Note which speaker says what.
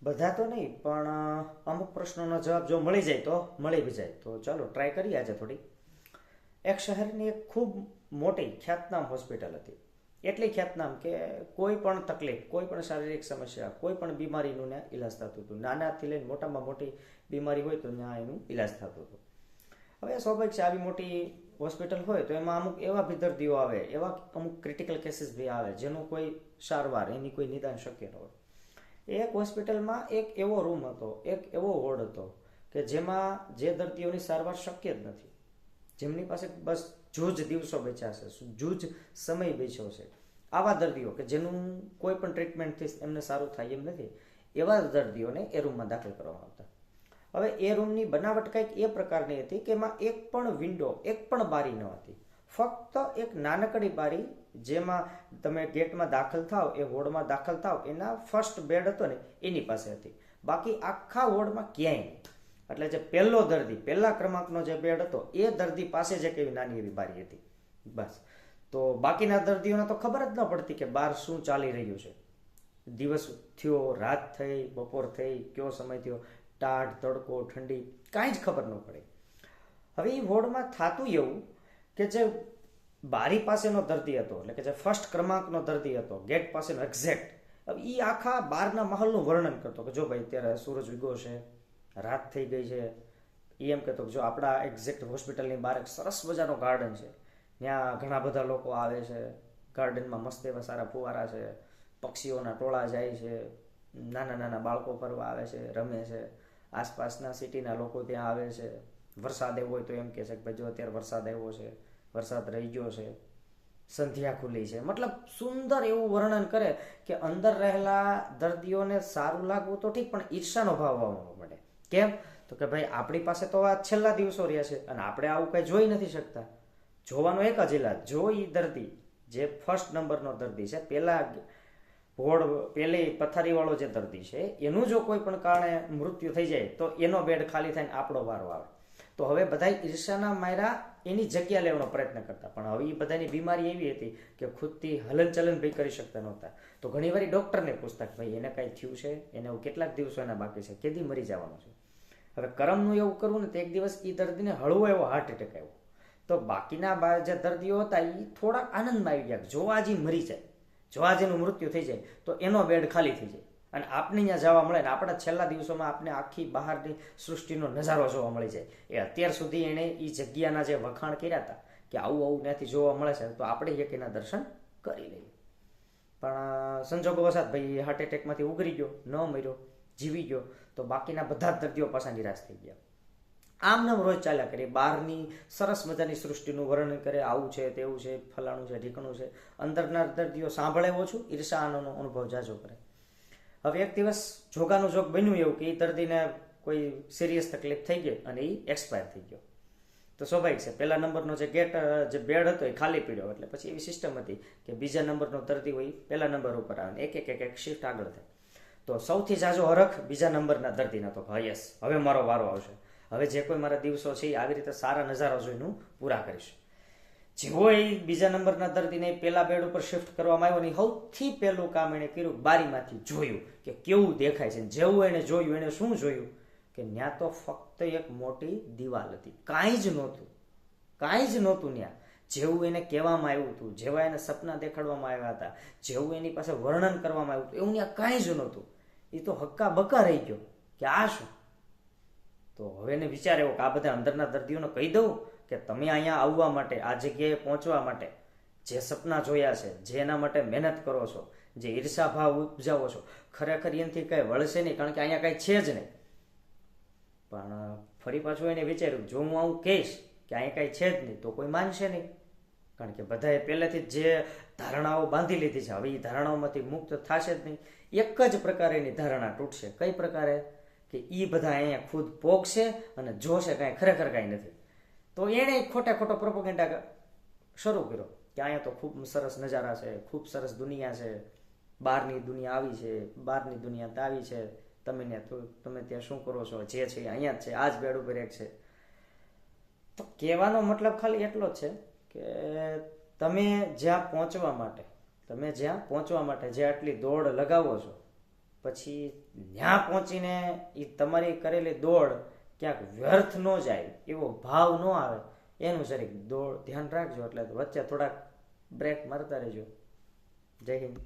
Speaker 1: બધા તો નહીં પણ અમુક પ્રશ્નોનો જવાબ જો મળી જાય તો મળી બી જાય. તો ચાલો ટ્રાય કરીએ આજે થોડી. એક શહેરની એક ખૂબ મોટી ખ્યાતનામ હોસ્પિટલ હતી. એટલી ખ્યાતનામ કે કોઈ પણ તકલીફ, કોઈ પણ શારીરિક સમસ્યા, કોઈ પણ બીમારીનું ત્યાં ઈલાજ થતું હતું. નાનાથી લઈને મોટામાં મોટી બીમારી હોય તો ત્યાં એનું ઈલાજ થતું હતું. હવે સ્વાભાવિક છે, આવી મોટી હોસ્પિટલ હોય તો એમાં અમુક એવા બી દર્દીઓ આવે, એવા અમુક ક્રિટિકલ કેસીસ બી આવે જેનું કોઈ સારવાર, એની કોઈ નિદાન શક્ય ન હોય. એક હોસ્પિટલમાં એક એવો રૂમ હતો, એક એવો વોર્ડ હતો કે જેમાં જે દર્દીઓની સારવાર શક્ય જ નથી, જેમની પાસે બસ જૂજ દિવસો બચ્યા છે, જૂજ સમય બચ્યો છે, આવા દર્દીઓ કે જેનું કોઈ પણ ટ્રીટમેન્ટથી એમને સારું થાય એમ નથી, એવા દર્દીઓને એ રૂમમાં દાખલ કરવામાં આવતા. હવે એ રૂમની બનાવટ કંઈક એ પ્રકારની હતી કે એમાં એક પણ વિન્ડો, એક પણ બારી ન હતી. ફક્ત એક નાનકડી બારી, જેમાં તમે ગેટમાં દાખલ થાવ, એ વોર્ડમાં દાખલ થાવ, એના ફર્સ્ટ બેડ હતો ને એની પાસે હતી. બાકી આખા વોર્ડમાં ક્યાંય નહીં. એટલે જે પહેલો દર્દી, પહેલા ક્રમાંકનો જે બેડ હતો એ દર્દી પાસે જ એક એવી નાની એવી બારી હતી, બસ. તો બાકીના દર્દીઓને તો ખબર જ ન પડતી કે બહાર શું ચાલી રહ્યું છે. દિવસ થયો, રાત થઈ, બપોર થઈ, કયો સમય થયો, ટાઢ, તડકો, ઠંડી, કાંઈ જ ખબર ન પડે. હવે એ વોર્ડમાં થતું એવું કે જે બારી પાસેનો દર્દી હતો, એટલે કે જે ફર્સ્ટ ક્રમાંકનો દર્દી હતો, ગેટ પાસેનો એક્ઝેક્ટ, હવે એ આખા બહારના માહોલનું વર્ણન કરતો કે જો ભાઈ અત્યારે સૂરજ ઉગ્યો છે, રાત થઈ ગઈ છે. એ એમ કહેતો કે જો આપણા એક્ઝેક્ટ હોસ્પિટલની બહાર એક સરસ મજાનો ગાર્ડન છે, ત્યાં ઘણા બધા લોકો આવે છે, ગાર્ડનમાં મસ્ત એવા સારા ફુવારા છે, પક્ષીઓના ટોળા જાય છે, નાના નાના બાળકો ફરવા આવે છે, રમે છે, આસપાસના સિટીના લોકો ત્યાં આવે છે. વરસાદ આવ્યો હોય તો એમ કહે છે કે ભાઈ જો અત્યારે વરસાદ આવ્યો છે, વરસાદ રહી ગયો છે, સંધ્યા ખુલી છે. મતલબ સુંદર એવું વર્ણન કરે કે અંદર રહેલા દર્દીઓને સારું લાગવું તો ઠીક, પણ ઈર્ષાનો ભાવ આવવા માંડે. કેમ? તો કે ભાઈ આપણી પાસે તો આ છેલ્લા દિવસો રહ્યા છે અને આપણે આવું કંઈ જોઈ નથી શકતા. જોવાનો એક જ ઇલાજ, જો એ દર્દી જે ફર્સ્ટ નંબરનો દર્દી છે, પહેલા વોર્ડ, પહેલી પથારીવાળો જે દર્દી છે, એનું જો કોઈ પણ કારણે મૃત્યુ થઈ જાય તો એનો બેડ ખાલી થઈને આપણો વારો આવે. તો હવે બધા ઈર્ષાના માયરા એની જગ્યા લેવાનો પ્રયત્ન કરતા. પણ હવે એ બધાની બીમારી એવી હતી કે ખુદથી હલનચલન ભાઈ કરી શકતા નહોતા. તો ઘણીવાર ડૉક્ટરને પૂછતા કે ભાઈ એને કાંઈ થયું છે, એને કેટલાક દિવસો એના બાકી છે, કેદી મરી જવાનું છે. હવે કરમનું એવું કરવું ને તો એક દિવસ એ દર્દીને હળવો એવો હાર્ટ એટેક આવ્યો. તો બાકીના જે દર્દીઓ હતા એ થોડા આનંદમાં આવી ગયા, જો આજે મરી જાય, જો આજે એનું મૃત્યુ થઈ જાય તો એનો બેડ ખાલી થઈ જાય અને આપને ત્યાં જવા મળે ને આપણા છેલ્લા દિવસોમાં આપને આખી બહારની સૃષ્ટિનો નજારો જોવા મળી જાય. એ અત્યાર સુધી એણે એ જગ્યાના જે વખાણ કર્યા હતા કે આવું આવું ત્યાંથી જોવા મળે છે, તો આપણે એક એના દર્શન કરી લઈએ. પણ સંજોગોવશાત ભાઈ હાર્ટ એટેકમાંથી ઉગરી ગયો, ન મર્યો, જીવી ગયો, તો બાકીના બધા જ દર્દીઓ પાછા નિરાશ થઈ ગયા. આમ નામ રોજ ચાલ્યા કરે, બહારની સરસ મજાની સૃષ્ટિનું વર્ણન કરે, આવું છે, તેવું છે, ફલાણું છે, ઢીકણું છે. અંદરના દર્દીઓ સાંભળે ઓછું, ઈર્ષાનો અનુભવ જાજો કરે. હવે એક દિવસ જોગાનું જોગ બન્યું એવું કે એ દર્દીને કોઈ સિરિયસ તકલીફ થઈ ગઈ અને એ એક્સપાયર થઈ ગયો. તો સ્વાભાવિક છે, પહેલા નંબરનો જે બેડ હતો એ ખાલી પડ્યો. એટલે પછી એવી સિસ્ટમ હતી કે બીજા નંબરનો દર્દી હોય પહેલા નંબર ઉપર આવે, એક શિફ્ટ આગળ થાય. તો સૌથી ઝાઝો હરખ બીજા નંબરના દર્દીનો હતો. હા યસ, હવે મારો વારો આવશે, હવે જે કોઈ મારા દિવસો છે એ આવી રીતે સારા નજારા જોઈને પૂરા કરીશ. જેવો એ બીજા નંબરના દર્દીને પહેલા બેડ ઉપર શિફ્ટ કરવામાં આવ્યો ને સૌથી પહેલું કામ એણે કર્યું, બારીમાંથી જોયું કે કેવું દેખાય છે. જેવું એણે જોયું, એણે શું જોયું કે ત્યાં તો ફક્ત એક મોટી દિવાલ હતી, કાંઈ જ નહોતું, કાંઈ જ નહોતું ત્યાં. જેવું એને કહેવામાં આવ્યું હતું, જેવા એને સપના દેખાડવામાં આવ્યા હતા, જેવું એની પાસે વર્ણન કરવામાં આવ્યું હતું, એવું ત્યાં કાંઈ જ નહોતું. એ તો હક્કા બક્કા રહી ગયો કે આ શું. તો હવે એને વિચાર એવો કે આ બધા અંદરના દર્દીઓને કહી દઉં કે તમે અહીંયા આવવા માટે, આ જગ્યાએ પહોંચવા માટે જે સપના જોયા છે, જે એના માટે મહેનત કરો છો, જે ઈર્ષા ભાવ ઉપજાવો છો, ખરેખર એનાથી કંઈ વળશે નહીં, કારણ કે અહીંયા કાંઈ છે જ નહીં. પણ ફરી પાછું એને વિચાર્યું, જો હું આવું કહીશ કે અહીંયા કાંઈ છે જ નહીં તો કોઈ માનશે નહીં, કારણ કે બધાએ પહેલેથી જે ધારણાઓ બાંધી લીધી છે, હવે એ ધારણાઓમાંથી મુક્ત થશે જ નહીં. એક જ પ્રકારે એની ધારણા તૂટશે. કઈ પ્રકારે? કે એ બધા અહીંયા ખુદ પોગશે અને જોશે કાંઈ ખરેખર કાંઈ નથી. તો એણે ખોટો પ્રોપોગેન્ડા શરૂ કર્યો કે અહીંયા તો ખૂબ સરસ નજારા છે, ખૂબ સરસ દુનિયા છે, બહારની દુનિયા આવી છે, બહારની દુનિયા તો આવી છે, તમે ત્યાં શું કરો છો, જે છે અહીંયા જ છે, આ જ બેડ ઉપર એક છે. તો કહેવાનો મતલબ ખાલી એટલો જ છે કે તમે જ્યાં પહોંચવા માટે જે આટલી દોડ લગાવો છો, પછી ત્યાં પહોંચીને એ તમારી કરેલી દોડ ક્યાંક વ્યર્થ ન જાય એવો ભાવ ન આવે એનું જરીક દોડ ધ્યાન રાખજો. એટલે વચ્ચે થોડાક બ્રેક મારતા રહેજો. જય હિન્દ.